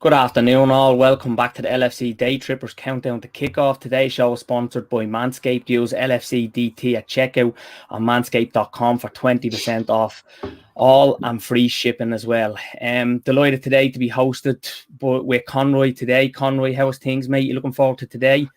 Good afternoon all, welcome back to the LFC Daytrippers countdown to kickoff. Today's show is sponsored by Manscaped. Use LFC DT at checkout on manscaped.com for 20% off all and free shipping as well. Delighted today to be hosted with Conroy today. Conroy, how's things, mate? You looking forward to today?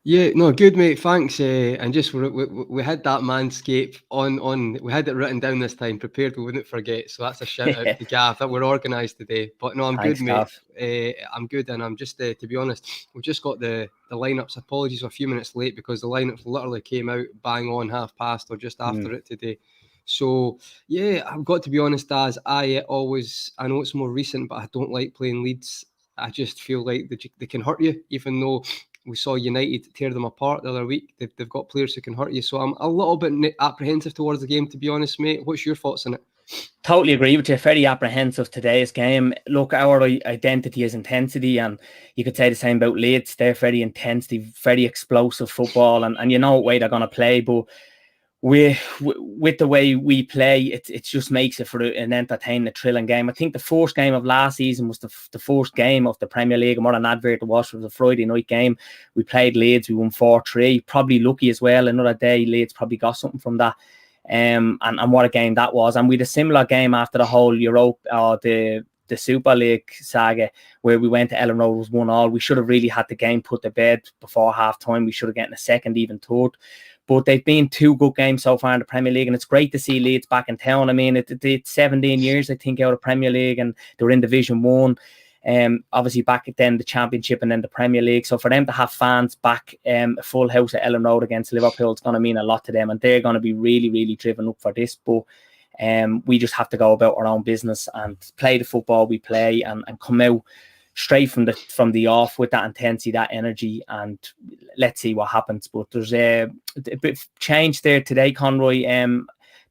Yeah, no, good, mate. Thanks. And just we had that Manscaped on. We had it written down this time, prepared we wouldn't forget. So that's a shout out to Gav that we're organised today. But no, I'm Thanks, good, mate. Gav. I'm good, and I'm just to be honest, we've just got the lineups. Apologies, we're a few minutes late because the lineups literally came out bang on past or just after it today. So yeah, I've got to be honest, Daz. I know it's more recent, but I don't like playing Leeds. I just feel like they can hurt you, even though we saw United tear them apart the other week. They've got players who can hurt you. So I'm a little bit apprehensive towards the game, to be honest, mate. What's your thoughts on it? Totally agree with you. Very apprehensive today's game. Look, our identity is intensity, and you could say the same about Leeds. They're very intensity, very explosive football, and you know what way they're going to play, but with the way we play, it just makes it for an entertaining, thrilling game. I think the first game of last season was the first game of the Premier League, and what an advert it was. It was a Friday night game. We played Leeds, we won 4-3. Probably lucky as well. Another day, Leeds probably got something from that. And what a game that was. And we had a similar game after the whole Europe, the Super League saga, where we went to Elland Road, was 1-1. We should have really had the game put to bed before half time. We should have gotten a second, even third. But they've been two good games so far in the Premier League, and it's great to see Leeds back in town. I mean, it's 17 years, I think, out of Premier League, and they were in Division 1. Obviously back then the Championship and then the Premier League. So for them to have fans back, a full house at Elland Road against Liverpool, it's going to mean a lot to them, and they're going to be really, really driven up for this. But we just have to go about our own business and play the football we play, and come out straight from the off with that intensity, that energy, and let's see what happens. But there's a bit of change there today, Conroy.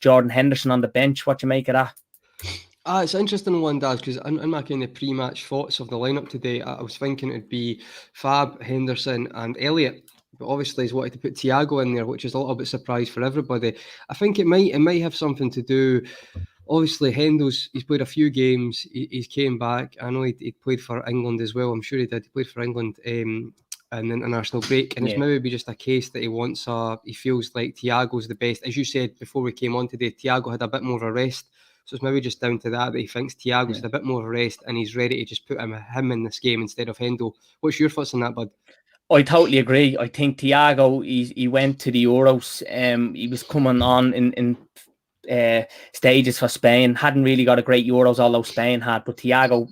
Jordan Henderson on the bench. What do you make of that? It's an interesting one, Daz, because in my kind of pre-match thoughts of the lineup today, I was thinking it'd be Fab, Henderson and Elliott. But obviously he's wanted to put Thiago in there, which is a little bit surprise for everybody. I think it might have something to do. Obviously, he's played a few games. He's came back. I know he played for England as well. I'm sure he did. He played for England in the international break. And it's maybe just a case that he feels like Thiago's the best. As you said before we came on today, Thiago had a bit more of a rest. So it's maybe just down to that he thinks Thiago's had a bit more of a rest and he's ready to just put him in this game instead of Hendo. What's your thoughts on that, bud? I totally agree. I think Thiago, he went to the Euros. He was coming on in stages for Spain. Hadn't really got a great Euros, although Spain had. But Thiago,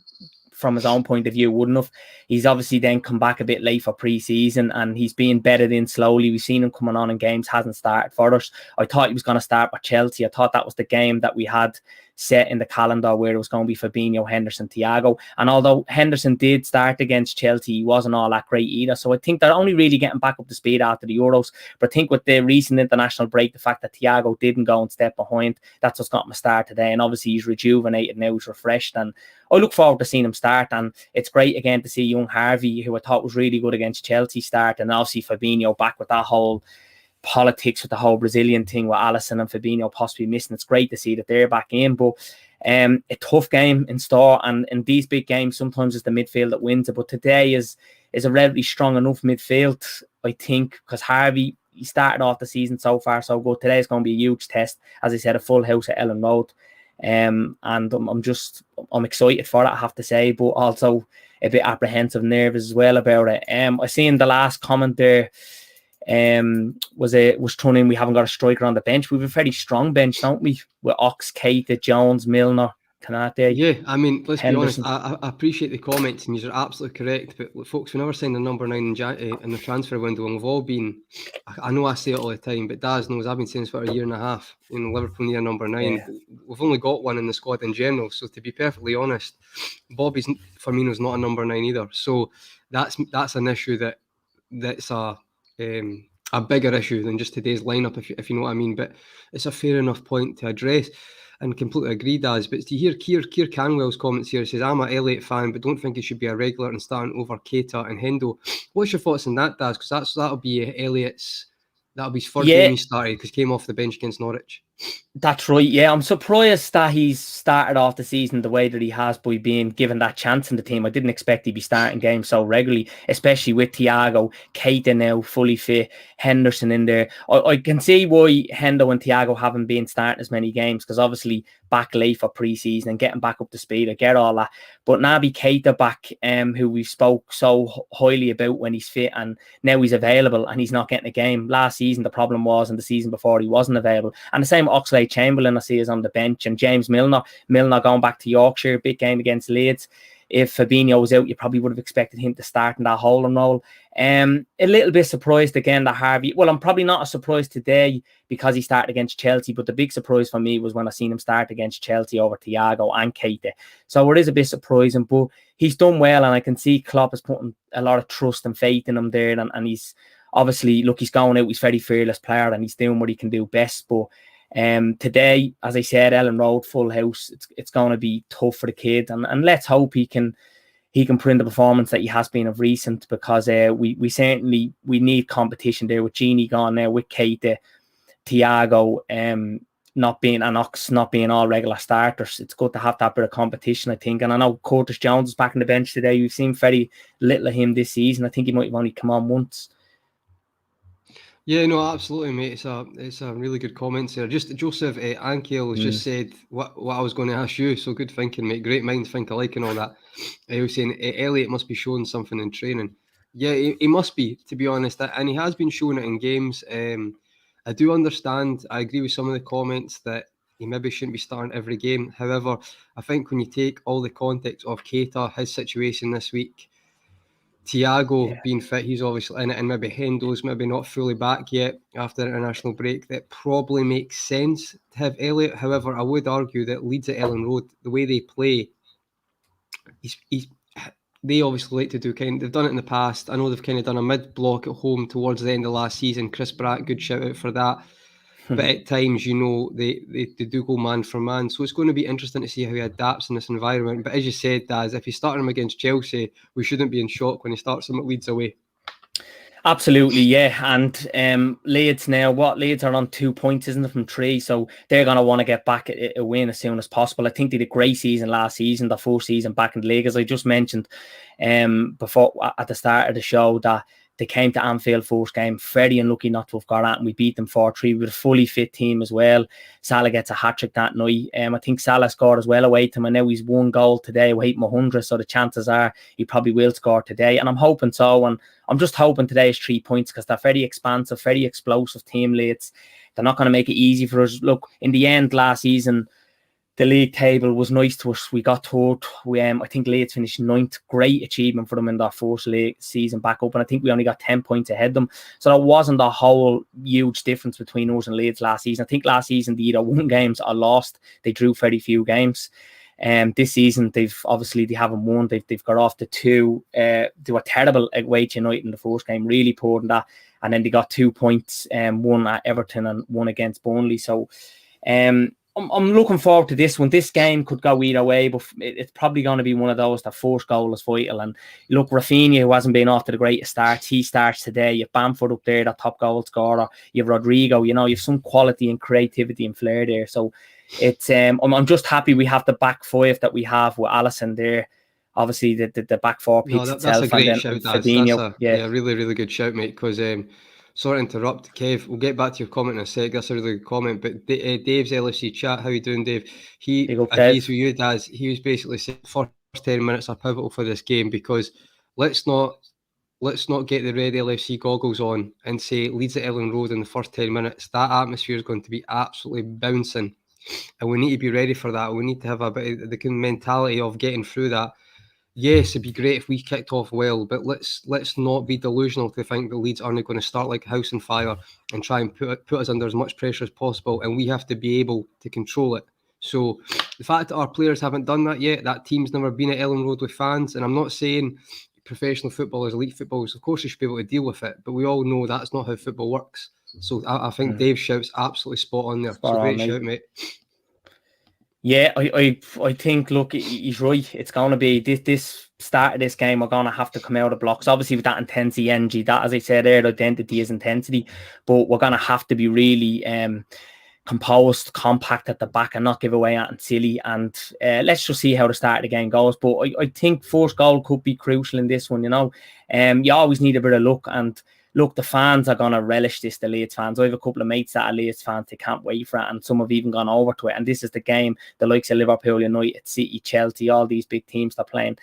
from his own point of view, wouldn't have. He's obviously then come back a bit late for pre-season, and he's being bedded in slowly. We've seen him coming on in games, hasn't started for us. I thought he was going to start with Chelsea. I thought that was the game that we had set in the calendar, where it was going to be Fabinho, Henderson, Thiago. And although Henderson did start against Chelsea, he wasn't all that great either. So I think they're only really getting back up to speed after the Euros. But I think with the recent international break, the fact that Thiago didn't go and step behind, that's what's got him a start today. And obviously he's rejuvenated now, he's refreshed, and I look forward to seeing him start. And it's great again to see young Harvey, who I thought was really good against Chelsea, start, and obviously Fabinho back with that whole politics with the whole Brazilian thing with Alisson and Fabinho possibly missing. It's great to see that they're back in, but a tough game in store, and in these big games sometimes it's the midfield that wins it. But today is a relatively strong enough midfield, I think, because Harvey, he started off the season so far so good. Today is going to be a huge test, as I said, a full house at Elland Road, and I'm excited for it, I have to say, but also a bit apprehensive, nervous as well about it. I seen the last comment there was thrown in, we haven't got a striker on the bench. We have a very strong bench, don't we, with Ox, Keita, Jones, Milner, Kanate. Yeah, I mean, let's Henderson. be honest, I appreciate the comments, and you're absolutely correct, but look, folks, we never signed a number 9 in the transfer window, and we've all been, I know I say it all the time, but Daz knows I've been saying this for a year and a half. Liverpool need a number 9. Yeah. We've only got one in the squad in general, so to be perfectly honest, Firmino's not a number 9 either. So that's an issue that's a bigger issue than just today's lineup, if you know what I mean. But it's a fair enough point to address, and completely agree, Daz. But to hear Keir Canwell's comments here, says, I'm an Elliott fan, but don't think he should be a regular and starting over Keita and Hendo. What's your thoughts on that, Daz? Because that'll be Elliott's, that'll be his third game he started, because he came off the bench against Norwich. That's right. Yeah, I'm surprised that he's started off the season the way that he has by being given that chance in the team. I didn't expect he'd be starting games so regularly, especially with Thiago, Keita now fully fit, Henderson in there. I can see why Hendo and Thiago haven't been starting as many games, because obviously back late for pre-season and getting back up to speed. I get all that. But Naby Keita back, who we've spoke so highly about when he's fit, and now he's available and he's not getting a game. Last season the problem was, and the season before he wasn't available. And the same Oxlade-Chamberlain I see is on the bench, and James Milner going back to Yorkshire, big game against Leeds. If Fabinho was out, you probably would have expected him to start in that holding role. A little bit surprised again that Harvey, well, I'm probably not a surprise today because he started against Chelsea, but the big surprise for me was when I seen him start against Chelsea over Thiago and Keita. So it is a bit surprising, but he's done well, and I can see Klopp is putting a lot of trust and faith in him there, and he's obviously, look, he's going out, he's a very fearless player and he's doing what he can do best. But today, as I said, Elland Road, full house, it's going to be tough for the kid, and let's hope he can put in the performance that he has been of recent, because we certainly need competition there with Genie gone now, with Keita, Thiago not being, and Ox not being all regular starters. It's good to have that bit of competition, I think. And I know Curtis Jones is back on the bench today. We've seen very little of him this season. I think he might have only come on once. Yeah, no, absolutely, mate. It's a really good comment there. Just Joseph Ankiel has just said what I was going to ask you. So good thinking, mate. Great minds think alike and all that. He was saying Elliot must be showing something in training. Yeah, he must be, to be honest, and he has been showing it in games. I do understand. I agree with some of the comments that he maybe shouldn't be starting every game. However, I think when you take all the context of Keita, his situation this week, Thiago being fit, he's obviously in it, and maybe Hendo's maybe not fully back yet after the international break, that probably makes sense to have Elliot. However, I would argue that Leeds at Elland Road, the way they play, they obviously like to do they've done it in the past. I know they've kind of done a mid-block at home towards the end of last season. Chris Bratt, good shout out for that. But at times, they do go man for man. So it's going to be interesting to see how he adapts in this environment. But as you said, Daz, if he's starting him against Chelsea, we shouldn't be in shock when he starts him at Leeds away. Absolutely, yeah. And Leeds now, Leeds are on 2 points, isn't it, from 3? So they're going to want to get back a win as soon as possible. I think they did a great season last season, the full season back in the league. As I just mentioned before at the start of the show, that they came to Anfield first game, very unlucky not to have got out, and we beat them 4-3 with a fully fit team as well. Salah gets a hat-trick that night. I think Salah scored as well away to him, and now he's 1 goal today away from 100, so the chances are he probably will score today, and I'm hoping so. And I'm just hoping today is 3 points, because they're very expansive, very explosive team, Leeds. They're not going to make it easy for us. Look, in the end, last season, the league table was nice to us. We got third. I think Leeds finished 9th. Great achievement for them in their first league season back up. And I think we only got 10 points ahead of them. So there wasn't a whole huge difference between us and Leeds last season. I think last season they either won games or lost. They drew very few games. This season they haven't won. They've got off to 2. They were terrible at Leeds United in the first game, really poor in that. And then they got 2 points, one at Everton and one against Burnley. So I'm looking forward to this one. This game could go either way, but it's probably going to be one of those that first goal is vital. And look, Rafinha, who hasn't been off to the greatest starts, he starts today. You have Bamford up there, that top goal scorer. You have Rodrigo. You have some quality and creativity and flair there. So it's I'm just happy we have the back 5 that we have with Alisson there. Obviously, the back 4 picks itself. That's a great shout. That's a really, really good shout, mate. Because sorry to interrupt, Kev. We'll get back to your comment in a sec. That's a really good comment. But Dave's LFC chat, how you doing, Dave? He agrees with you, Daz. He was basically saying first 10 minutes are pivotal for this game, because let's not get the red LFC goggles on and say Leeds at Elland Road in the first 10 minutes. That atmosphere is going to be absolutely bouncing, and we need to be ready for that. We need to have a bit of the mentality of getting through that. Yes, it'd be great if we kicked off well, but let's not be delusional to think that Leeds aren't going to start like a house on fire and try and put us under as much pressure as possible, and we have to be able to control it. So the fact that our players haven't done that yet, that team's never been at Elland Road with fans, and I'm not saying professional footballers, elite footballers, of course they should be able to deal with it, but we all know that's not how football works. So I think Dave's shout's absolutely spot on there. Great shout, mate. Yeah, I think, look, he's right. It's going to be this start of this game. We're going to have to come out of blocks. Obviously, with that intensity, energy, that, as I said earlier, identity is intensity. But we're going to have to be really composed, compact at the back and not give away anything silly. And let's just see how the start of the game goes. But I think first goal could be crucial in this one, you know. You always need a bit of luck. And look, the fans are going to relish this, the Leeds fans. I have a couple of mates that are Leeds fans. They can't wait for it. And some have even gone over to it. And this is the game, the likes of Liverpool, United, City, Chelsea, all these big teams they're playing,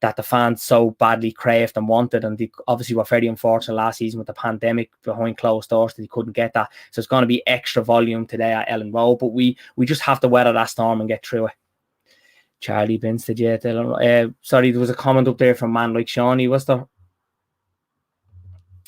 that the fans so badly craved and wanted. And they obviously were very unfortunate last season with the pandemic behind closed doors that they couldn't get that. So it's going to be extra volume today at Elland Road. But we just have to weather that storm and get through it. Charlie Binstead, yeah. Sorry, there was a comment up there from man like Shawnee, was there?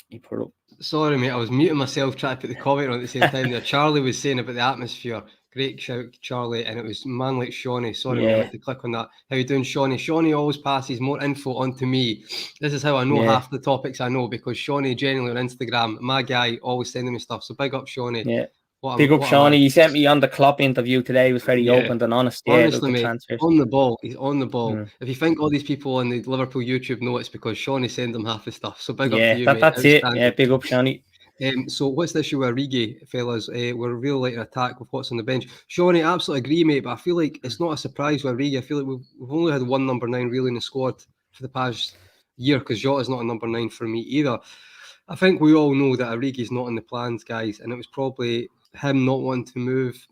He put up. Sorry, mate, I was muting myself trying to put the comment on at the same time there. Charlie was saying about the atmosphere. Great shout, Charlie. And it was man like Shawnee. Sorry, mate, I had to click on that. How you doing, Shawnee? Shawnee always passes more info on to me. This is how I know half the topics I know, because Shawnee generally on Instagram, my guy, always sending me stuff. So big up, Shawnee. Yeah. Big up, Shawnee. He sent me on the Klopp interview today. He was very open and honest. Honestly, mate, on the ball. He's on the ball. If you think all these people on the Liverpool YouTube know, it's because Shawnee sent them half the stuff. So big up to you, mate. That's it. Yeah, big up, Shawnee. So what's the issue with Origi, fellas? We're really like an attack with what's on the bench. Shawnee, absolutely agree, mate, but I feel like it's not a surprise with Origi. I feel like we've only had one number 9 really in the squad for the past year, because Jota's not a number 9 for me either. I think we all know that Origi's not in the plans, guys, and it was probably him not wanting to move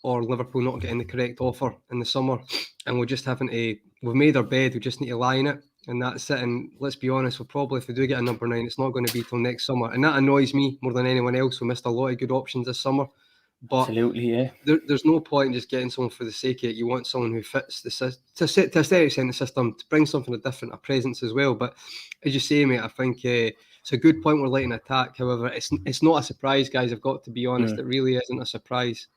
or Liverpool not getting the correct offer in the summer, and we're just having to, we've made our bed, we just need to lie in it, and that's it. And let's be honest, we'll probably, if we do get a number 9, it's not going to be till next summer, and that annoys me more than anyone else. We missed a lot of good options this summer, but absolutely, yeah. There's no point in just getting someone for the sake of it. You want someone who fits the system, to a certain extent, the system, to bring something different, a presence as well. But as you say, mate, I think it's a good point we're letting attack. However, it's not a surprise, guys. I've got to be honest. It really isn't a surprise.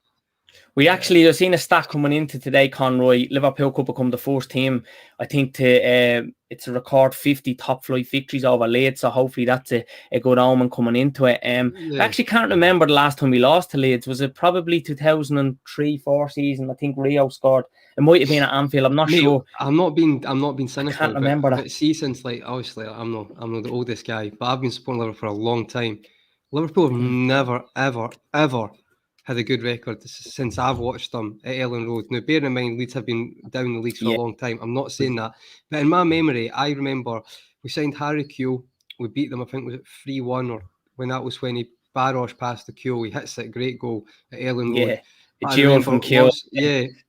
We actually have seen a stat coming into today, Conroy. Liverpool could become the first team, I think, to it's a record 50 top flight victories over Leeds. So hopefully that's a good omen coming into it. I actually can't remember the last time we lost to Leeds. Was it probably 2003-04 season? I think Rio scored. It might have been at Anfield. I'm not sure. I'm not being cynical. I can't remember that. But see, since like obviously I'm not the oldest guy, but I've been supporting Liverpool for a long time. Liverpool have never, ever had a good record since I've watched them at Elland Road. Now, bearing in mind, Leeds have been down the leagues for a long time. I'm not saying that. But in my memory, I remember we signed Harry Kewell. We beat them, I think, was it 3-1, or when that was when he Barros passed the Kewell. He hits that great goal at Elland Road. It's you from Kewell.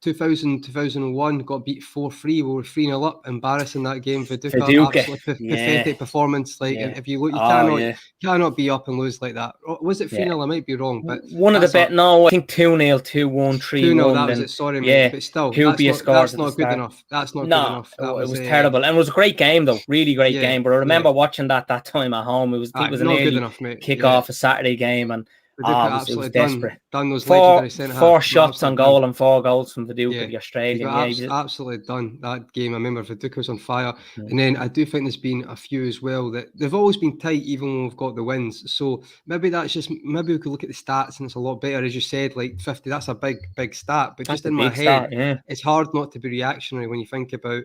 2001, got beat 4-3. We were 3-0 up, embarrassing that game. Viduka, absolutely pathetic performance. Like, if you look, you cannot be up and lose like that. Was it 3-0? I might be wrong, but one of the bet. No, I think 2-0, 2-1, 3-1. 2-0. That was it. Sorry, mate, but still, that's not good enough. That's not good enough. It was terrible, and it was a great game though. Really great game. But I remember watching that time at home. It was an early kick-off, a Saturday game, and it was desperate. Done those four shots on goal and 4 goals from Viduka, the Australian. Absolutely done that game. I remember Viduka was on fire. And then I do think there's been a few as well that they've always been tight, even when we've got the wins. So maybe we could look at the stats and it's a lot better. As you said, like 50, that's a big stat. But just in my head, it's hard not to be reactionary when you think about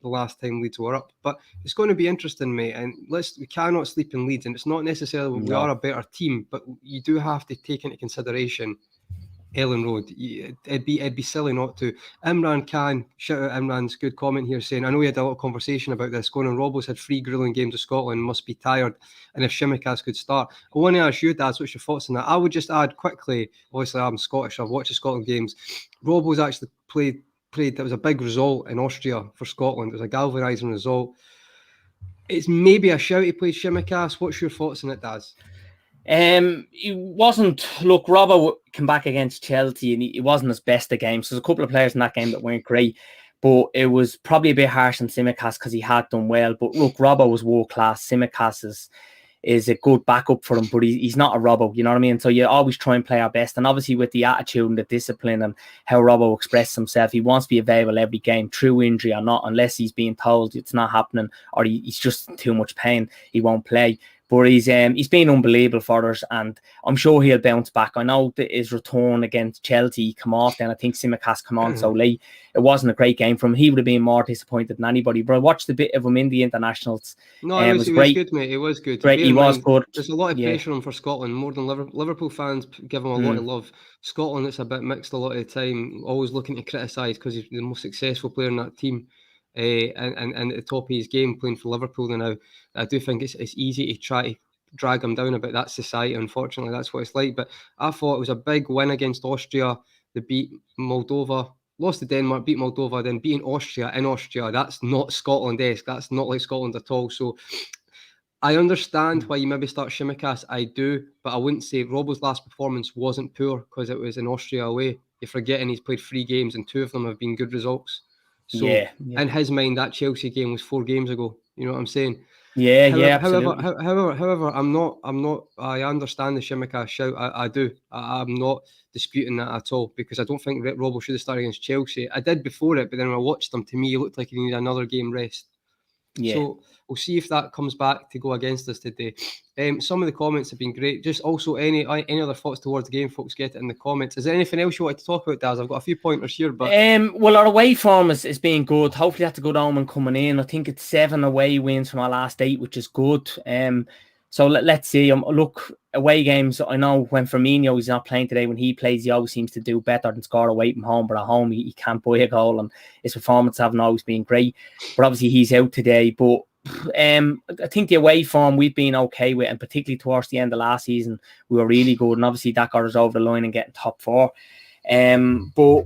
the last time Leeds were up. But it's going to be interesting, mate, and we cannot sleep in Leeds, and it's not necessarily we are a better team, but you do have to take into consideration Elland Road. It'd be silly not to. Imran Khan, shout out Imran's good comment here saying, I know we had a lot of conversation about this, going on Robbo's had 3 grueling games of Scotland, must be tired, and if Shimikas could start. I want to ask you, Daz, what's your thoughts on that? I would just add quickly, obviously I'm Scottish, I've watched the Scotland games. Robbo's actually played, that was a big result in Austria for Scotland. It was a galvanising result. It's maybe a shout he played Shimikas. What's your thoughts on it, Daz? He wasn't. Look, Robbo came back against Chelsea and he wasn't his best of games. So there's a couple of players in that game that weren't great, but it was probably a bit harsh on Tsimikas because he had done well. But look, Robbo was world class. Tsimikas is a good backup for him, but he's not a Robbo, you know what I mean? So you always try and play our best, and obviously with the attitude and the discipline and how Robbo expresses himself, he wants to be available every game, through injury or not, unless he's being told it's not happening or he's just too much pain, he won't play. But he's been unbelievable for us, and I'm sure he'll bounce back. I know that his return against Chelsea come off then. I think Tsimikas come on so late. It wasn't a great game for him. He would have been more disappointed than anybody. But I watched a bit of him in the internationals. No, it was great. Good, mate. It was good. Great. He was good. There's a lot of pressure on him for Scotland, more than Liverpool fans give him a lot of love. Scotland, it's a bit mixed a lot of the time, always looking to criticise because he's the most successful player in that team. And at the top of his game playing for Liverpool now. I do think it's easy to try to drag him down about that society. Unfortunately, that's what it's like. But I thought it was a big win against Austria. They beat Moldova, lost to Denmark, beat Moldova, then beating Austria in Austria. That's not Scotland-esque. That's not like Scotland at all. So I understand why you maybe start Tsimikas. I do, but I wouldn't say Robbo's last performance wasn't poor because it was in Austria away. You're forgetting he's played 3 games and 2 of them have been good results. So in his mind, that Chelsea game was 4 games ago. You know what I'm saying? Absolutely. However, I'm not. I understand the Tsimikas shout. I do. I'm not disputing that at all because I don't think that Robbo should have started against Chelsea. I did before it, but then when I watched him, to me, it looked like he needed another game rest. Yeah. So we'll see if that comes back to go against us today. Some of the comments have been great. Just also any other thoughts towards the game, folks, get it in the comments. Is there anything else you wanted to talk about, Daz? I've got a few pointers here, but well, our away form is being good. Hopefully that's a good omen coming in. I think it's 7 away wins from our last 8, which is good. So let's see. Look, away games, I know when Firmino is not playing today, when he plays, he always seems to do better than score away from home. But at home, he can't buy a goal, and his performances haven't always been great. But obviously, he's out today. But I think the away form we've been okay with, and particularly towards the end of last season, we were really good. And obviously, that got us over the line and getting top 4. But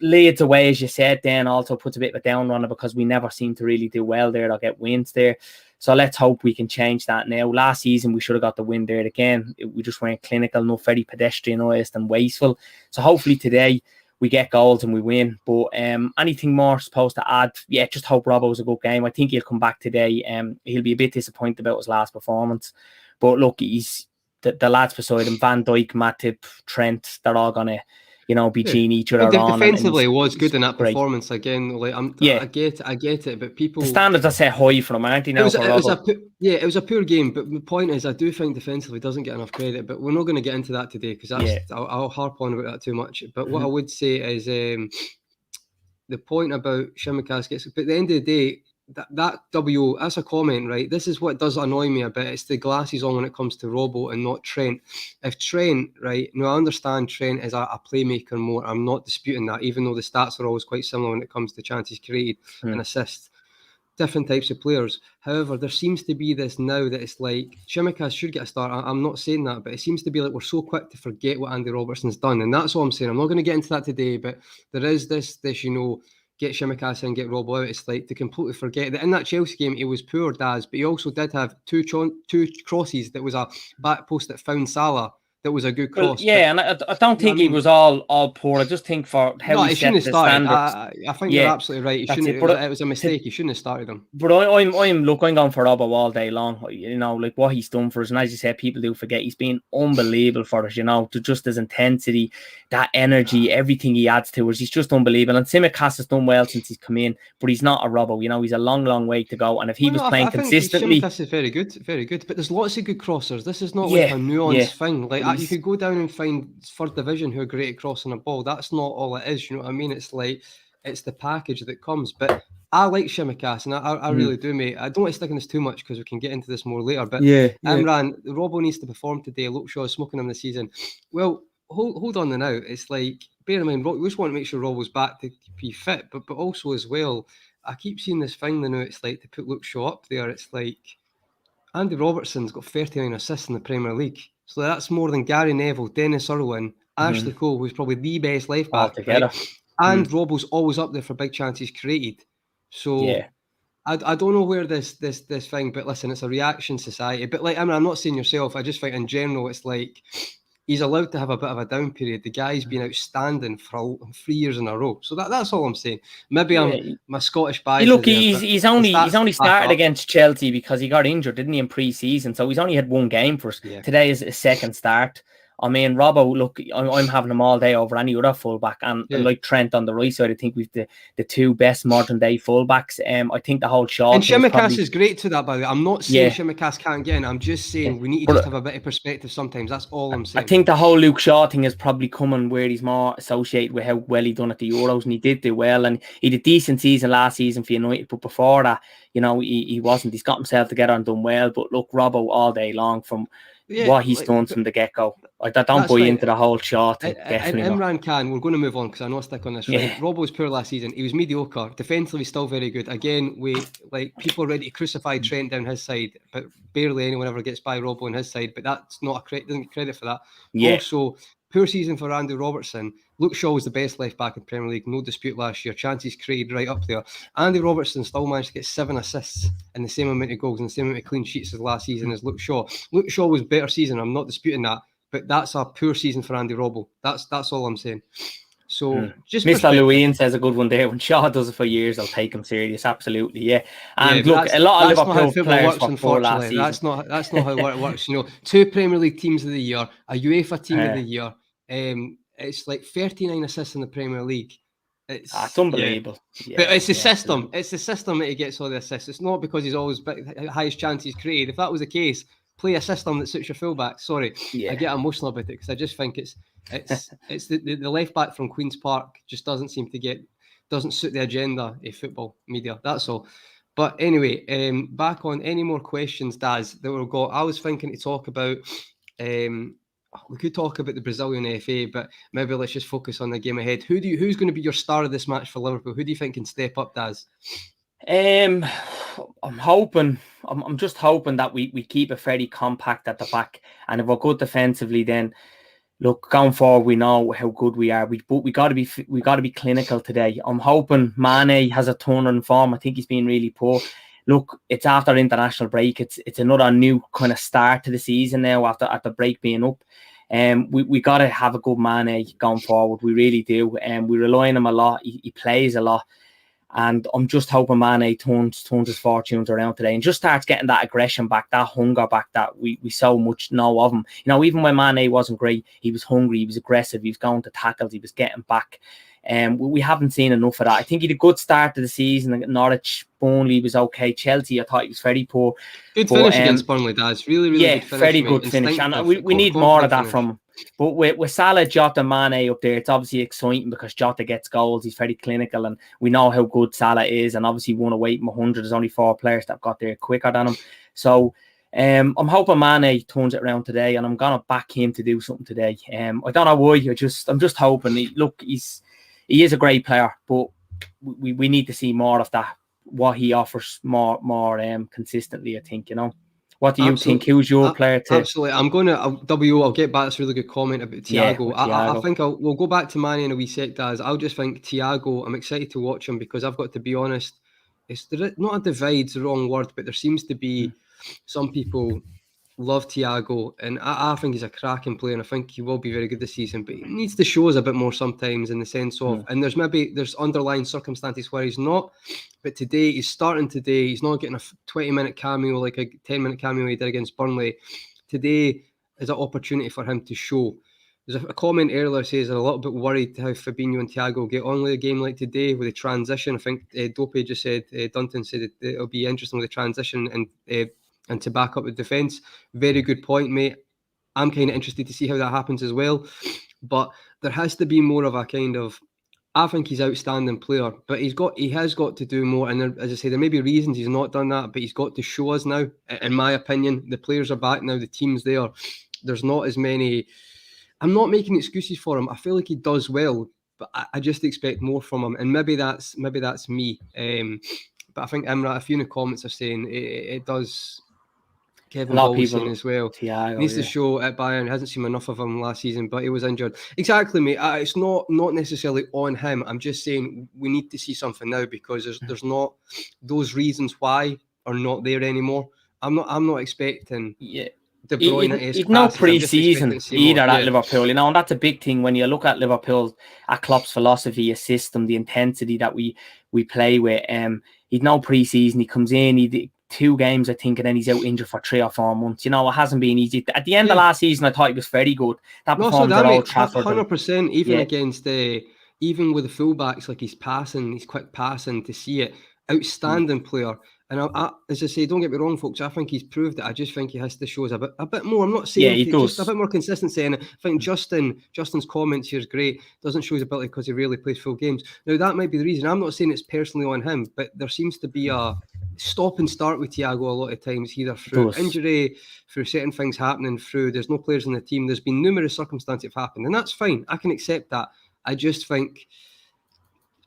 Leeds away, as you said, then also puts a bit of a down runner because we never seem to really do well there or get wins there. So let's hope we can change that now. Last season, we should have got the win there again. We just weren't clinical, enough, very pedestrianised and wasteful. So hopefully today we get goals and we win. But anything more supposed to add? Yeah, just hope Robbo's a good game. I think he'll come back today. He'll be a bit disappointed about his last performance. But look, he's the lads beside him, Van Dijk, Matip, Trent, they're all going to, be cheating each other on. Defensively, was good in that performance again. Like, I get it, but people, the standards are set high for him, aren't they? Now it was a poor game. But the point is, I do think defensively doesn't get enough credit. But we're not going to get into that today because I'll harp on about that too much. But what I would say is the point about Tsimikas gets. But at the end of the day, that W, that's a comment, right? This is what does annoy me a bit. It's the glasses on when it comes to Robbo and not Trent. If Trent, right, I understand Trent is a playmaker more. I'm not disputing that, even though the stats are always quite similar when it comes to chances created and assists. Different types of players. However, there seems to be this now that it's like Tsimikas should get a start. I'm not saying that, but it seems to be like we're so quick to forget what Andy Robertson's done. And that's all I'm saying. I'm not going to get into that today, but there is this, get Tsimikas in, get Robbo out. It's like to completely forget that in that Chelsea game, he was poor, Daz, but he also did have two crosses that was a back post that found Salah. That was a good cross. Well, and I don't think he was all poor. I just think for how he set the standards. I think you're absolutely right. It was a mistake. He shouldn't have started him. But I'm going for Robbo all day long. Like what he's done for us. And as you said, people do forget he's been unbelievable for us, to just his intensity, that energy, everything he adds to us. He's just unbelievable. And Tsimikas has done well since he's come in, but he's not a Robbo. He's a long, long way to go. And if he was playing consistently. Tsimikas is very good, very good. But there's lots of good crossers. This is not like a nuanced thing. Like, you could go down and find third division who are great at crossing a ball. That's not all it is. You know what I mean? It's like it's the package that comes. But I like Tsimikas, and I really do, mate. I don't want to stick in this too much because we can get into this more later. But Imran, Robbo needs to perform today. Luke Shaw is smoking him this season. Well, hold on now. It's like, bear in mind, we just want to make sure Robbo's back to be fit, but also as well, I keep seeing this thing now. It's like to put Luke Shaw up there. It's like Andy Robertson's got 39 assists in the Premier League. So that's more than Gary Neville, Dennis Irwin, Ashley Cole, who's probably the best left back. Right? And Robbo's always up there for big chances created. So I don't know where this thing, but listen, it's a reaction society. But like, I'm not saying yourself, I just think in general, it's like he's allowed to have a bit of a down period. The guy's been outstanding for 3 years in a row. So that's all I'm saying. Maybe I'm my Scottish bias. Look, he's only started against Chelsea because he got injured, didn't he, in pre-season? So he's only had one game for us. Today is his second start. I mean, Robbo, look, I'm having him all day over any other fullback, and like Trent on the right side, I think we've the two best modern day fullbacks. I think the whole Shaw and thing Shimikas is great to that, by the way. I'm not saying Yeah. Shimikas can't get in. I'm just saying we need to just have a bit of perspective sometimes. That's all I'm saying. I think the whole Luke Shaw thing is probably coming where he's more associated with how well he done at the Euros, and he did do well, and he did a decent season last season for United, but before that, you know, he wasn't. He's got himself together and done well, but look, Robbo all day long from what he's done from the get-go. I don't buy into the whole Shaw thing. And Imran Khan, we're going to move on because I know I stick on this. Right, Robbo was poor last season. He was mediocre. Defensively, still very good. Again, people are ready to crucify Trent down his side, but barely anyone ever gets by Robbo on his side. But that's not a credit. Doesn't get credit for that. Also, poor season for Andy Robertson. Luke Shaw was the best left back in Premier League, no dispute last year. Chances created right up there. Andy Robertson still managed to get 7 assists and the same amount of goals and the same amount of clean sheets as last season as Luke Shaw. Luke Shaw was better season. I'm not disputing that, but that's a poor season for Andy Robbo. That's all I'm saying. So just Mr. Lewin says a good one there. When Shaw does it for years, I'll take him serious. Absolutely, And look, a lot of Liverpool players works, unfortunately. That's not how it works. You know, 2 Premier League teams of the year, a UEFA team of the year. It's like 39 assists in the Premier League. It's unbelievable. But it's the system. Absolutely. It's the system that he gets all the assists. It's not because he's always highest chances created. If that was the case, play a system that suits your fullback. Sorry, I get emotional about it because I just think it's the left back from Queen's Park just doesn't suit the agenda of football media. That's all. But anyway, back on any more questions, Daz, that we've got. I was thinking to talk about. We could talk about the Brazilian FA, but maybe let's just focus on the game ahead. Who's going to be your star of this match for Liverpool? Who do you think can step up, Daz? I'm just hoping that we keep it fairly compact at the back, and if we're good defensively, then look, going forward, we know how good we are. We got to be clinical today. I'm hoping Mane has a turn in form. I think he's been really poor. Look, it's after international break. It's another new kind of start to the season now after the break being up. We got to have a good Mane going forward. We really do. We rely on him a lot. He plays a lot. And I'm just hoping Mane turns his fortunes around today and just starts getting that aggression back, that hunger back that we so much know of him. You know, even when Mane wasn't great, he was hungry, he was aggressive, he was going to tackles, he was getting back. We haven't seen enough of that. I think he had a good start to the season. Norwich, Burnley was okay. Chelsea, I thought he was very poor. Good finish against Burnley, Daz. Really good finish. Very good finish. And we need more of that from him. But with Salah, Jota, Mane up there, it's obviously exciting because Jota gets goals. He's very clinical, and we know how good Salah is. And obviously, won away from 100. There's only 4 players that got there quicker than him. So I'm hoping Mane turns it around today, and I'm gonna back him to do something today. I don't know why. I'm just hoping. He is a great player, but we need to see more of that. What he offers more consistently, I think. You know. What do you think? Who's your player to? Absolutely. I'm going to I'll get back. That's a really good comment about Thiago. I think we'll go back to Mane in a wee sec, Daz. I'll just think Thiago, I'm excited to watch him because I've got to be honest, it's not a divide's the wrong word, but there seems to be some people love Thiago, and I think he's a cracking player, and I think he will be very good this season, but he needs to show us a bit more sometimes in the sense of, and there's underlying circumstances where he's not, but today, he's starting today, he's not getting a 20-minute cameo like a 10-minute cameo he did against Burnley. Today is an opportunity for him to show. There's a comment earlier says they're a little bit worried how Fabinho and Thiago get on with a game like today with the transition. I think Dope just said, Dunton said it'll be interesting with the transition and to back up the defence. Very good point, mate. I'm kind of interested to see how that happens as well. But there has to be more of a kind of, I think he's an outstanding player, but he has got to do more. And there, as I say, there may be reasons he's not done that, but he's got to show us now. In my opinion, the players are back now, the team's there. There's not as many. I'm not making excuses for him. I feel like he does well, but I just expect more from him. And maybe that's me. But I think Imran, a few in the comments are saying it does. Kevin Ballstein as well. Thiago, needs to show at Bayern. Hasn't seen enough of him last season, but he was injured. Exactly, mate. It's not necessarily on him. I'm just saying we need to see something now because there's not those reasons why are not there anymore. I'm not expecting. Yeah. De Bruyne He's no pre-season either at Liverpool, you know, and that's a big thing when you look at Liverpool, at Klopp's philosophy, his system, the intensity that we play with. He's no pre-season. He comes in, 2 games, I think, and then he's out injured for 3 or 4 months. You know, it hasn't been easy. At the end of last season, I thought he was very good. That No, so performance at Old Trafford, 100%. Even against even with the fullbacks, like he's quick passing to see it. Outstanding player. And as I say, don't get me wrong, folks. I think he's proved it. I just think he has to show us a bit more. I'm not saying just a bit more consistency. And I think Justin's comments here is great. Doesn't show his ability because he really plays full games. Now that might be the reason. I'm not saying it's personally on him, but there seems to be a stop and start with Thiago a lot of times, either through injury, through certain things happening, through there's no players in the team. There's been numerous circumstances have happened, and that's fine. I can accept that. I just think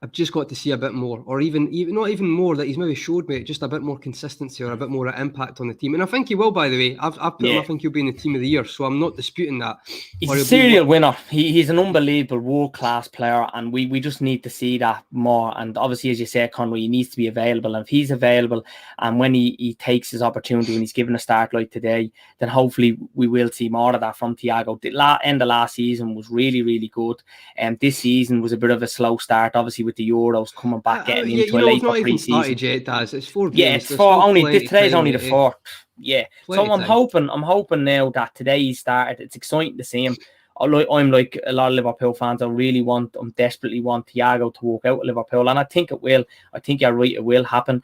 I've just got to see a bit more, or even not even more that he's maybe showed me, just a bit more consistency or a bit more impact on the team. And I think he will, by the way. I've put him, I think he'll be in the team of the year, so I'm not disputing that. He's a serial winner. He's an unbelievable world-class player, and we just need to see that more. And obviously, as you said, Conroy, he needs to be available. And if he's available, and when he takes his opportunity, when he's given a start like today, then hopefully we will see more of that from Thiago. The end of last season was really, really good. And this season was a bit of a slow start, obviously, with the Euros coming back, getting into a later pre-season. It's 4 games. Yeah, it's 4. Today's only the 4th. Yeah, so I'm hoping now that today he started. It's exciting to see him. I'm like a lot of Liverpool fans. I desperately want Thiago to walk out of Liverpool, and I think it will. I think you're right, it will happen.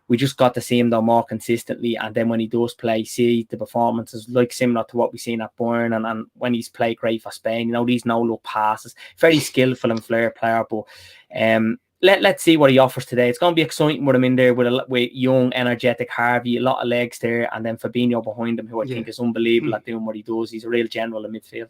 We just got to see him though more consistently, and then when he does play, see the performances like similar to what we've seen at Bayern, and when he's played great for Spain. You know, these no-look passes, very skillful and flair player, but let's see what he offers today. It's going to be exciting with him in there with young, energetic Harvey, a lot of legs there, and then Fabinho behind him, who I think is unbelievable at doing what he does. He's a real general in midfield.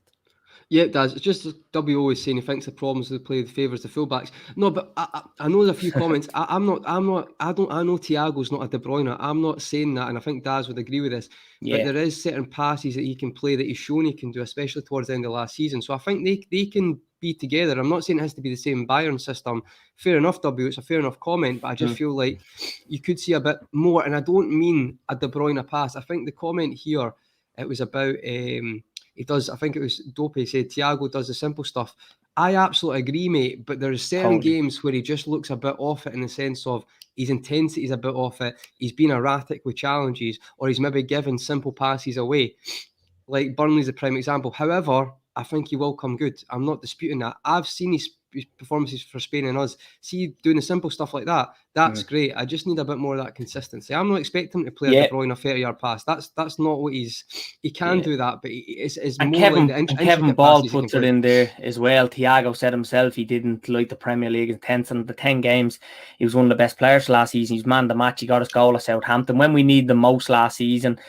Yeah, it does. It's just W always saying he thinks the problems with the play favours the fullbacks. No, but I know there's a few comments. I know Thiago's not a De Bruyne. I'm not saying that, and I think Daz would agree with this. But there is certain passes that he can play that he's shown he can do, especially towards the end of last season. So I think they can be together. I'm not saying it has to be the same Bayern system. Fair enough, W. It's a fair enough comment, but I just feel like you could see a bit more. And I don't mean a De Bruyne pass. I think the comment here, it was about he does. I think it was Dopey said Thiago does the simple stuff. I absolutely agree, mate. But there's certain games where he just looks a bit off it in the sense of his intensity is a bit off it. He's been erratic with challenges, or he's maybe given simple passes away. Like Burnley's a prime example. However, I think he will come good. I'm not disputing that. I've seen his performances for Spain and us. See, doing the simple stuff like that, that's great. I just need a bit more of that consistency. I'm not expecting him to play a De Bruyne 30-yard pass. That's not what he can do that, but it's and more Kevin, like the Kevin Ball puts it in there as well. Thiago said himself he didn't like the Premier League in the 10 games. He was one of the best players last season. He's man the match. He got his goal at Southampton when we need the most last season.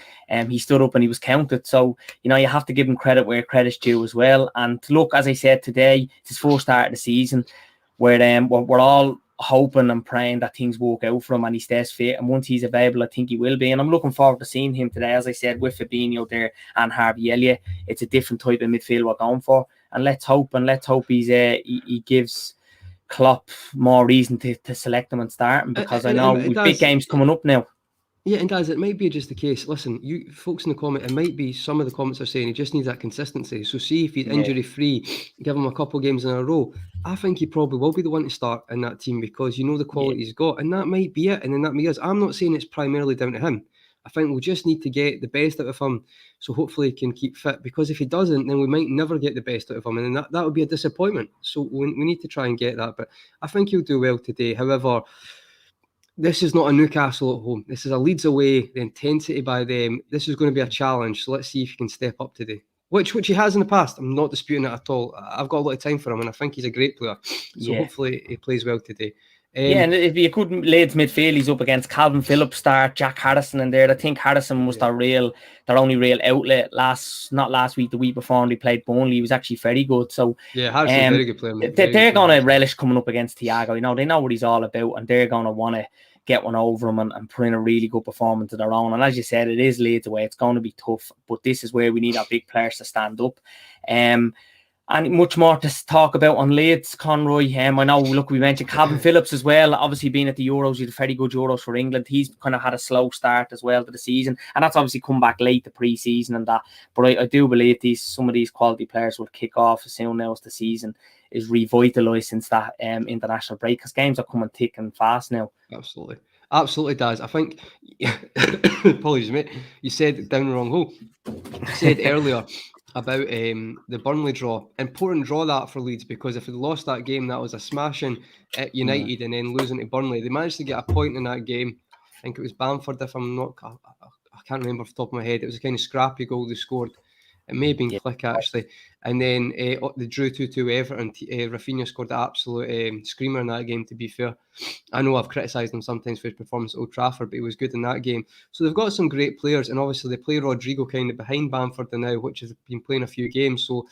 He stood up and he was counted. So, you know, you have to give him credit where credit's due as well. And look, as I said today, it's his first start of the season where we're all hoping and praying that things work out for him and he stays fit. And once he's available, I think he will be. And I'm looking forward to seeing him today, as I said, with Fabinho there and Harvey Elliott. It's a different type of midfield we're going for. And let's hope he gives Klopp more reason to select him and start him, because I know with big games coming up now. Yeah, and guys, it might be just the case. Listen, you folks in the comment, it might be some of the comments are saying he just needs that consistency. So see if he's injury free, give him a couple of games in a row. I think he probably will be the one to start in that team because you know the quality he's got, and that might be it. And then that may be us. I'm not saying it's primarily down to him. I think we'll just need to get the best out of him, so hopefully he can keep fit. Because if he doesn't, then we might never get the best out of him, and then that would be a disappointment. So we need to try and get that. But I think he'll do well today. However, this is not a Newcastle at home. This is a Leeds away. The intensity by them. This is going to be a challenge. So let's see if he can step up today. Which he has in the past. I'm not disputing it at all. I've got a lot of time for him, and I think he's a great player. So hopefully he plays well today. And it'd be a good Leeds midfield. He's up against Calvin Phillips, start Jack Harrison in there. I think Harrison was their only real outlet not last week, the week before, when he played Burnley. He was actually very good. So Harrison's a very good player. They're going to relish coming up against Thiago. You know, they know what he's all about, and they're going to want to get one over him and put in a really good performance of their own. And as you said, it is Leeds away. It's going to be tough, but this is where we need our big players to stand up. And much more to talk about on Leeds, Conroy. I know, look, we mentioned Calvin Phillips as well. Obviously, being at the Euros, he had very good Euros for England. He's kind of had a slow start as well to the season, and that's obviously come back late, the pre-season and that. But I do believe some of these quality players will kick off as soon as the season is revitalised since that international break, because games are coming thick and fast now. Absolutely. absolutely does. I think, apologies, mate, you said down the wrong hole. You said earlier about the Burnley draw. Important draw that for Leeds, because if they lost that game, that was a smashing at United and then losing to Burnley. They managed to get a point in that game. I think it was Bamford, if I'm not, I can't remember off the top of my head. It was a kind of scrappy goal they scored. It may have been Click, actually. And then they drew 2-2 Everton. Rafinha scored the absolute screamer in that game, to be fair. I know I've criticised him sometimes for his performance at Old Trafford, but he was good in that game. So they've got some great players, and obviously they play Rodrigo kind of behind Bamford now, which has been playing a few games. So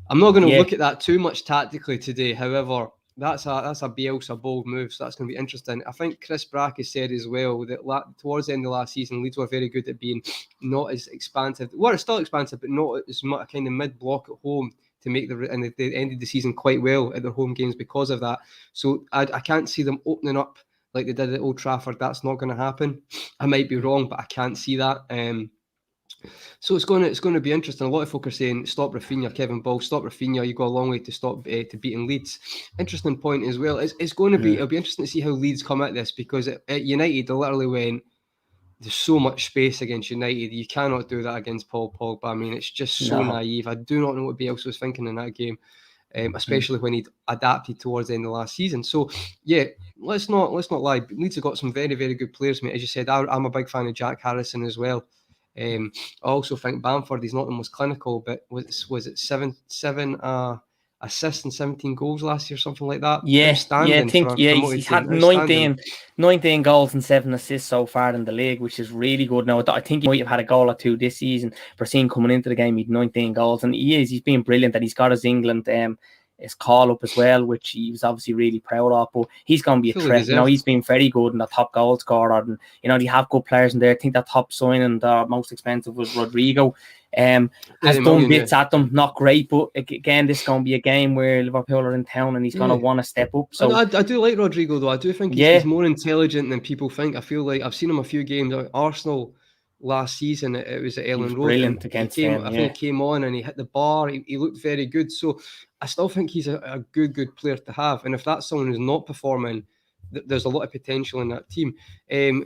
I'm not going to look at that too much tactically today. However, that's a Bielsa bold move, so that's going to be interesting. I think Chris Brack has said as well that towards the end of last season, Leeds were very good at being not as expansive. Well, it's still expansive, but not as much, kind of mid-block at home to make and they ended the season quite well at their home games because of that. So I can't see them opening up like they did at Old Trafford. That's not going to happen. I might be wrong, but I can't see that. So it's going to be interesting. A lot of folk are saying stop Rafinha, Kevin Ball, stop Rafinha. You go a long way to stop to beating Leeds. Interesting point as well. It's going to be. It'll be interesting to see how Leeds come at this, because at United they literally went, there's so much space against United. You cannot do that against Paul Pogba. I mean, it's just so naive. I do not know what Bielsa was thinking in that game, especially when he'd adapted towards the end of last season. So yeah, let's not lie. Leeds have got some very, very good players, mate. As you said, I'm a big fan of Jack Harrison as well. I also think Bamford, he's not the most clinical, but was it seven assists and 17 goals last year, something like that? I think he's had 19 goals and 7 assists so far in the league, which is really good. Now I think he might have had a goal or two this season. For seeing coming into the game, he'd 19 goals, and he's been brilliant. And he's got his England his call up as well, which he was obviously really proud of. But he's going to be a threat. You know, he's been very good in the top goal scorer, and you know they have good players in there. I think that top signing, the most expensive, was Rodrigo. Has done bits at them, not great, but again, this is going to be a game where Liverpool are in town, and he's going to want to step up. So I do like Rodrigo, though. I do think he's more intelligent than people think. I feel like I've seen him a few games. Arsenal last season, it was at Elland Road. Brilliant against them. I think he came on and he hit the bar. He looked very good. So I still think he's a good player to have. And if that's someone who's not performing, there's a lot of potential in that team. Kevin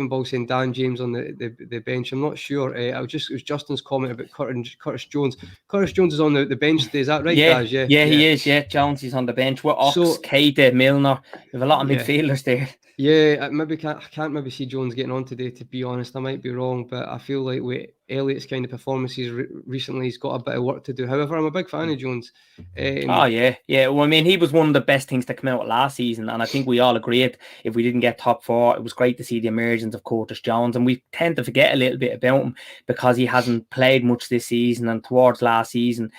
Ball saying Dan James on the bench. I'm not sure. It was Justin's comment about Curtis Jones. Curtis Jones is on the bench today. Is that right, Daz? Yeah, he is. Yeah, Jones is on the bench. We're Ox, Keita, Milner. We have a lot of midfielders there. Yeah, I can't maybe see Jones getting on today, to be honest. I might be wrong, but I feel like with Elliott's kind of performances recently, he's got a bit of work to do. However, I'm a big fan of Jones. Well, I mean, he was one of the best things to come out last season, and I think we all agreed if we didn't get top 4, it was great to see the emergence of Curtis Jones, and we tend to forget a little bit about him because he hasn't played much this season, and towards last season,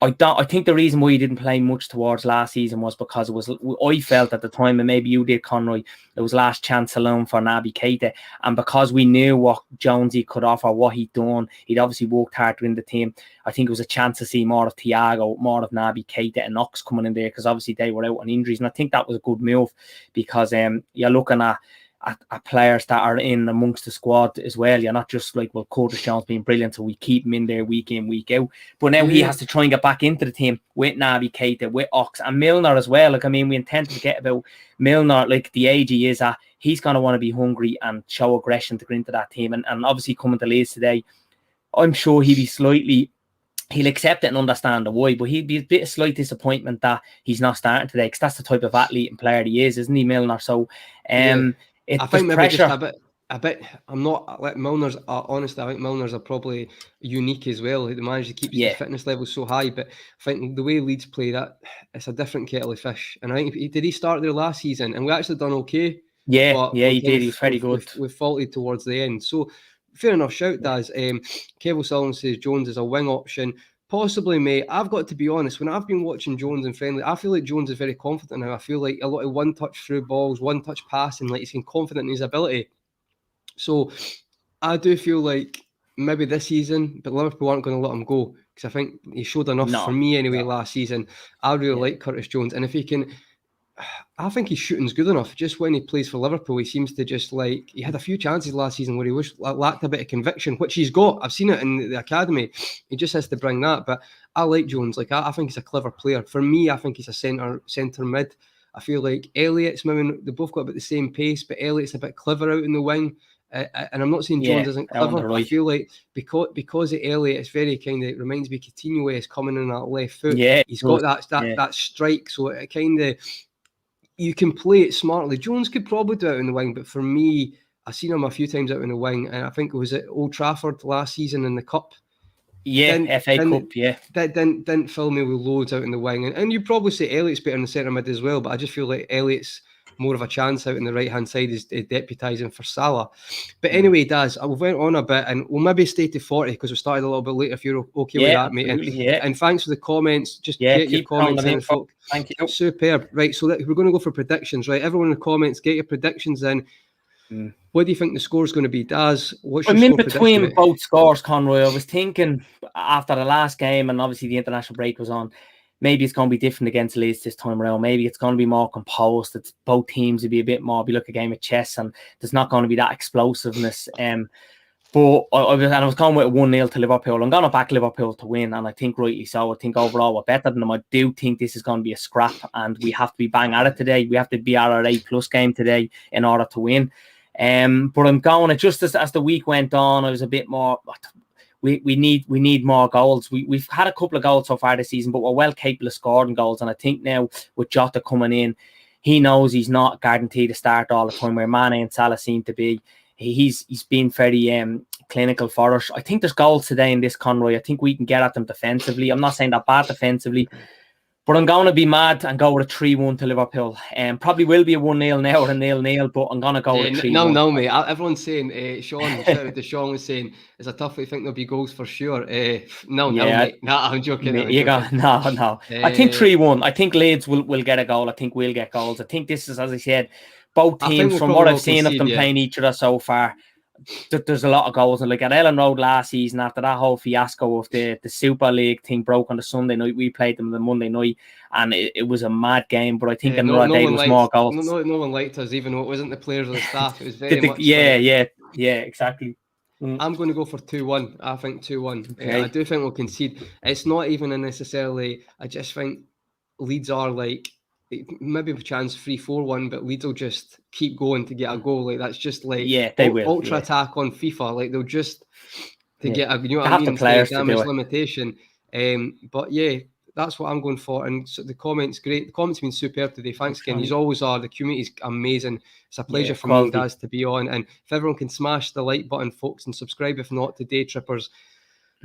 I think the reason why he didn't play much towards last season was because I felt at the time, and maybe you did, Conroy, it was last chance alone for Naby Keita, and because we knew what Jonesy could offer, what he'd done, he'd obviously worked hard to win the team. I think it was a chance to see more of Thiago, more of Naby Keita and Ox coming in there, because obviously they were out on injuries, and I think that was a good move, because you're looking at players that are in amongst the squad as well. You're not just like, well, Curtis Jones being brilliant, so we keep him in there week in, week out. But now he has to try and get back into the team with Naby Keita, with Ox, and Milner as well. Like, I mean, we intend to forget about Milner, like the age he is at. He's going to want to be hungry and show aggression to get into that team. And obviously coming to Leeds today, I'm sure he'll accept it and understand the why, but he'd be a bit of slight disappointment that he's not starting today, because that's the type of athlete and player he is, isn't he, Milner? So, I think maybe pressure. Just a bit. I'm not like Milner's. Honestly, I think Milner's are probably unique as well. They managed to keep his fitness levels so high, but I think the way Leeds play, that it's a different kettle of fish. And I think did he start there last season? And we actually done okay. He did. He was very good. We faulted towards the end. So fair enough. Shout, Daz. Kevo Sullivan says Jones is a wing option. Possibly, mate. I've got to be honest. When I've been watching Jones and Friendly, I feel like Jones is very confident now. I feel like a lot of one-touch through balls, one-touch passing, like he's confident in his ability. So I do feel like maybe this season, but Liverpool aren't going to let him go, because I think he showed enough for me anyway last season. I really like Curtis Jones, and if he can, I think his shooting's good enough. Just when he plays for Liverpool, he seems to just like, he had a few chances last season where he lacked a bit of conviction, which he's got. I've seen it in the academy. He just has to bring that. But I like Jones. Like I think he's a clever player. For me, I think he's a centre mid. I feel like Elliott's maybe they both got about the same pace, but Elliott's a bit clever out in the wing. And I'm not saying Jones isn't clever. Right. I feel like because of Elliott, it's very kind of reminds me Coutinho is coming in that left foot. Yeah, he's got that strike, so it kind of you can play it smartly. Jones could probably do it in the wing, but for me, I've seen him a few times out in the wing, and I think it was at Old Trafford last season in the Cup. Yeah, FA Cup, yeah. That didn't fill me with loads out in the wing. And you probably say Elliott's better in the centre mid as well, but I just feel like Elliott's more of a chance out in the right-hand side is deputising for Salah. But anyway, Daz, we went on a bit, and we'll maybe stay to 40 because we started a little bit later if you're okay with that, mate. And thanks for the comments. Just get your comments in, folk. Thank you. Superb. Right, so we're going to go for predictions, right? Everyone in the comments, get your predictions in. What do you think the score's going to be, Daz? What's your I'm in score between both scores, Conroy. I was thinking after the last game, and obviously the international break was on, maybe it's going to be different against Leeds this time around. Maybe it's going to be more composed. It's both teams will be a bit more, be like a game of chess, and there's not going to be that explosiveness. But I was going with 1-0 to Liverpool. I'm going to back Liverpool to win, and I think rightly so. I think overall we're better than them. I do think this is going to be a scrap, and we have to be bang at it today. We have to be at our A+ game today in order to win. But I'm going just as the week went on, I was a bit more. We need more goals. We've had a couple of goals so far this season, but we're well capable of scoring goals. And I think now with Jota coming in, he knows he's not guaranteed to start all the time, where Mane and Salah seem to be. He's been very clinical for us. I think there's goals today in this, Conroy. I think we can get at them defensively. I'm not saying they're bad defensively, but I'm going to be mad and go with a 3-1 to Liverpool. Probably will be a 1-0 now or a 0-0, but I'm going to go with a 3-1. No, mate. Everyone's saying, Sean, shout out to Sean, was saying, is it tough? I think there'll be goals for sure. No, mate. No, I'm joking. No. I think 3-1. I think Leeds will get a goal. I think we'll get goals. I think this is, as I said, both teams, from what I've seen of them playing each other so far, there's a lot of goals. And like at Elland Road last season, after that whole fiasco of the Super League thing broke on the Sunday night, we played them the Monday night, and it was a mad game. But I think another day there was more goals. No one liked us, even though it wasn't the players or the staff. It was very much. Yeah, exactly. I'm going to go for 2-1. I think 2-1. Okay. I do think we'll concede. It's not even necessarily. I just think Leeds are like, maybe a chance 3-4-1, but Leeds will just keep going to get a goal. Like that's just like they will ultra attack on FIFA. Like they'll just get a, you know what I mean, the players damage limitation. But yeah, that's what I'm going for. And so the comments great. The comments have been superb today. Thanks again. You always are. The community's amazing. It's a pleasure for me and Daz to be on. And if everyone can smash the like button, folks, and subscribe if not to Daytrippers.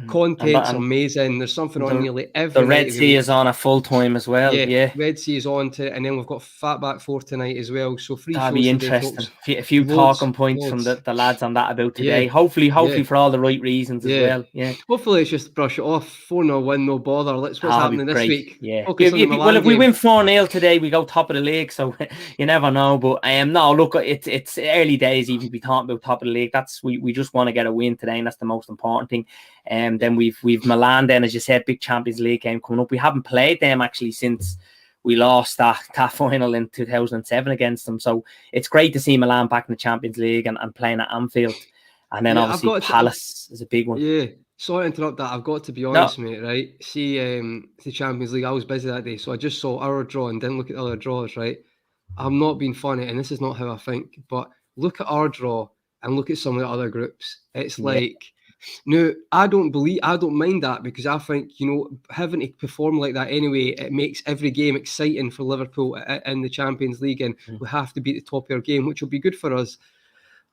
Content's amazing. There's something on nearly every the Red Sea is on a full time as well. Yeah. Red Sea is on to, and then we've got Fatback 4 tonight as well. So free that'll be interesting. A few talking points from the lads on that about today. Hopefully for all the right reasons as well. Yeah. Hopefully it's just brush it off. 4-0 win, no bother. What's happening this week? Yeah. If we win 4-0 today, we go top of the league. So you never know. But no, look, it's early days even to be talking about top of the league. That's we just want to get a win today, and that's the most important thing. And then we've Milan, then, as you said, big Champions League game coming up. We haven't played them actually since we lost that final in 2007 against them. So it's great to see Milan back in the Champions League and playing at Anfield. And then obviously Palace is a big one. Yeah, sorry to interrupt that. I've got to be honest, mate, right? See, the Champions League, I was busy that day, so I just saw our draw and didn't look at the other draws, right? I'm not being funny, and this is not how I think, but look at our draw and look at some of the other groups. It's like... No, I don't mind that, because I think, having to perform like that anyway, it makes every game exciting for Liverpool in the Champions League, and we have to be at the top of our game, which will be good for us.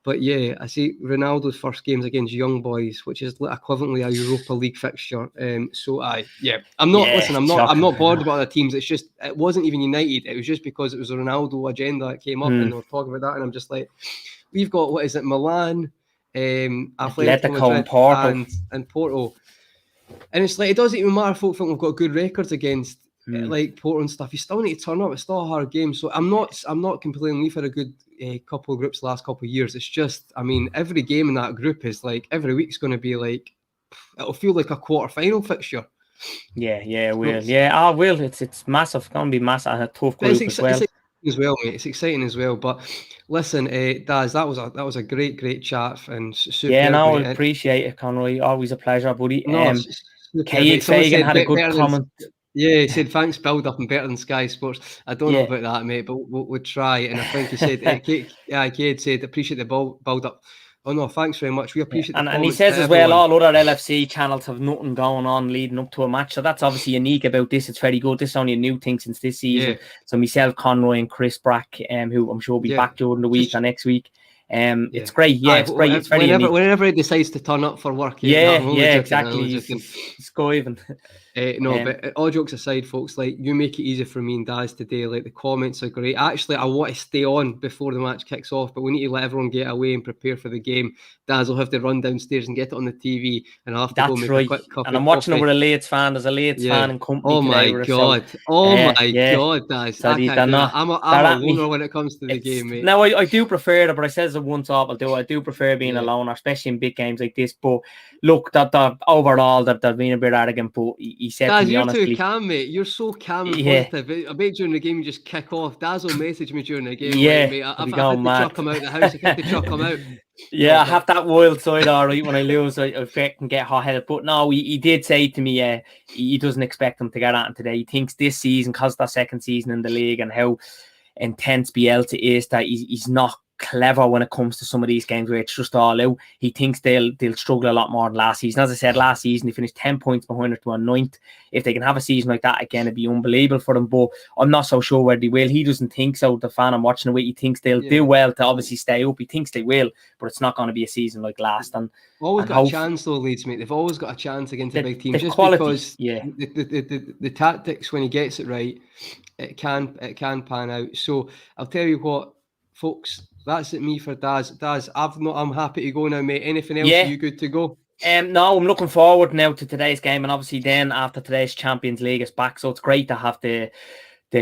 But yeah, I see Ronaldo's first game's against Young Boys, which is equivalently a Europa League fixture. I'm not bored about other teams. It's just, it wasn't even United. It was just because it was a Ronaldo agenda that came up, and they were talking about that, and I'm just like, we've got, what is it, Milan, Atletico and Porto, and it's like, it doesn't even matter if folk think we've got good records against like Porto and stuff. You still need to turn up. It's still a hard game. So I'm not complaining. We've had a good couple of groups the last couple of years. It's just, I mean, every game in that group is like, every week's going to be like, it'll feel like a quarter-final fixture. Yeah, will. Yeah, will. It's massive. It's going to be massive. A tough group as well, mate. It's exciting as well. But listen, Daz, that was a great chat, and super. Yeah, no, I appreciate it, Conroy. Always a pleasure, buddy. Kate Fagan had a good comment. Yeah, he said thanks, build up and better than Sky Sports. I don't know Yeah. about that, mate, but we'll try. And I think he said, Kate said, appreciate the build up. Oh no, thanks very much. We Yeah. appreciate the And he comments says to as well, everyone. all other LFC channels have nothing going on leading up to a match. So that's obviously unique about this. It's very good. This is only a new thing since this season. Yeah. So myself, Conroy and Chris Brack, who I'm sure will be Yeah. back during the week or next week. It's great. Yeah, Aye, it's great. It's very unique. whenever he decides to turn up for work. Yeah, No, I'm only joking, exactly. He's skiving. But all jokes aside, folks, like, you make it easy for me and Daz today. Like, the comments are great. Actually, I want to stay on before the match kicks off, but we need to let everyone get away and prepare for the game. Daz will have to run downstairs and get it on the TV, and I'll have to go make a quick cup and of I'm watching coffee. it with a Leeds fan. There's a Leeds fan in company today. Oh my God, Daz. So I can't do that. I'm a loner when it comes to the game, mate. Now, I do prefer it, but I says it once off, I do prefer being a loner, especially in big games like this. But look, that overall, that they're being a bit arrogant, but he said Daz, to me, you're honestly, too calm, mate. You're so calm and positive. I bet during the game you just kick off. Daz will message me during the game. Yeah, mate, I've had to chuck him out of the house. I've had to chuck him out. Yeah, I have that wild side, all right. When I lose, I can get hot-headed. But no, he did say to me, he doesn't expect them to get at him today. He thinks this season, because that second season in the league and how intense Bielsa is, that he's not clever when it comes to some of these games where it's just all out. He thinks they'll struggle a lot more than last season. As I said, last season they finished 10 points behind it to a ninth. If they can have a season like that again, it'd be unbelievable for them. But I'm not so sure where they will. He doesn't think so. The fan I'm watching away, he thinks they'll do well to obviously stay up. He thinks they will, but it's not going to be a season like last. And always got a chance though, Leeds, mate. They've always got a chance against the big teams. Just quality, because the tactics, when he gets it right, it can pan out. So I'll tell you what, folks, that's it me for Daz. Daz, I'm happy to go now, mate. Anything else? Are you good to go? No, I'm looking forward now to today's game, and obviously then after today's Champions League is back, so it's great to have the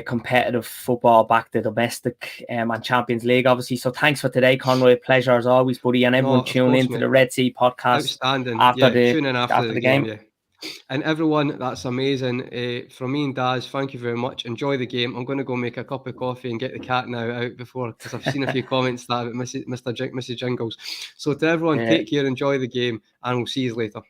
competitive football back, the domestic and Champions League, obviously. So thanks for today, Conroy. Pleasure as always, buddy, and everyone tune into the Red Sea podcast. Outstanding. Tune in after the game. And everyone, that's amazing. From me and Daz, thank you very much. Enjoy the game. I'm going to go make a cup of coffee and get the cat now out before, because I've seen a few comments that about Mrs. Jingles. So to everyone, take care, enjoy the game, and we'll see you later.